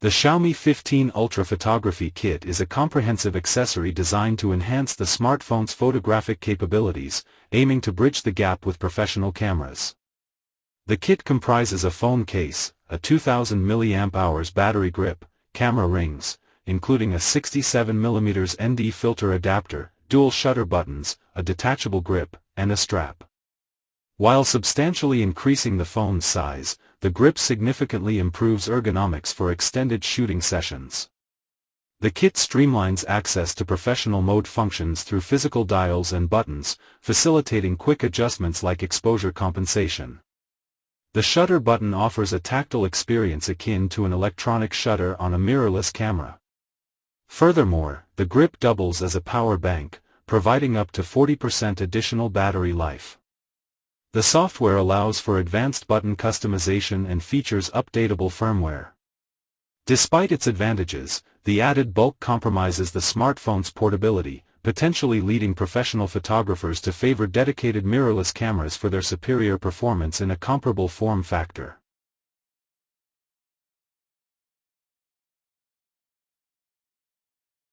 The Xiaomi 15 Ultra Photography Kit is a comprehensive accessory designed to enhance the smartphone's photographic capabilities, aiming to bridge the gap with professional cameras. The kit comprises a phone case, a 2000 mAh battery grip, camera rings, including a 67mm ND filter adapter, dual shutter buttons, a detachable grip, and a strap. While substantially increasing the phone's size, the grip significantly improves ergonomics for extended shooting sessions. The kit streamlines access to professional mode functions through physical dials and buttons, facilitating quick adjustments like exposure compensation. The shutter button offers a tactile experience akin to an electronic shutter on a mirrorless camera. Furthermore, the grip doubles as a power bank, providing up to 40% additional battery life. The software allows for advanced button customization and features updatable firmware. Despite its advantages, the added bulk compromises the smartphone's portability, potentially leading professional photographers to favor dedicated mirrorless cameras for their superior performance in a comparable form factor.